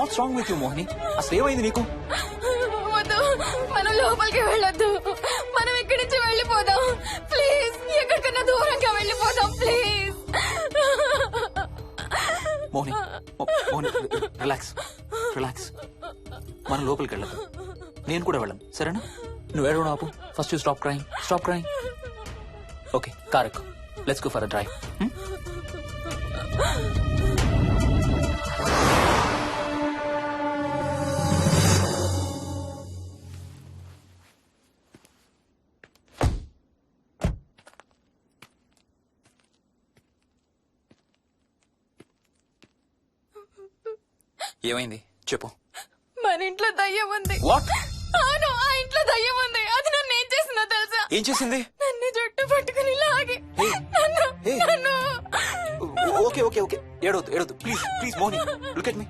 What's wrong with you Mohini? అసలు ఏమైంది నీకు? వద్దు, మనం లోపలికి వెళ్ళొద్దు. మనం ఇక్కడి నుంచి వెళ్ళిపోదాం ప్లీజ్. ఎక్కడికన్నా దూరంగా వెళ్ళిపోదాం please. Mohini, Mohini, relax relax. మనం లోపలికి వెళ్ళదు, నేను కూడా వెళ్ళను, సరేనా? నువ్వు ఏడవడం ఆపు. First you stop crying. Okay, car ఎక్కు. Let's go for a drive. ఏమైంది చెప్పు. మన ఇంట్లో దయ్యం ఉంది. వాట్? అవును, ఆ ఇంట్లో దయ్యం ఉంది. అది నన్ను ఏం చేసిందో తెలుసా? ఏం చేసింది? నన్ను జుట్టు పట్టుకుని లాగి Hey. నన్ను Hey. నన్ను ఓకే ఏడవద్దు please Mohini. Look at me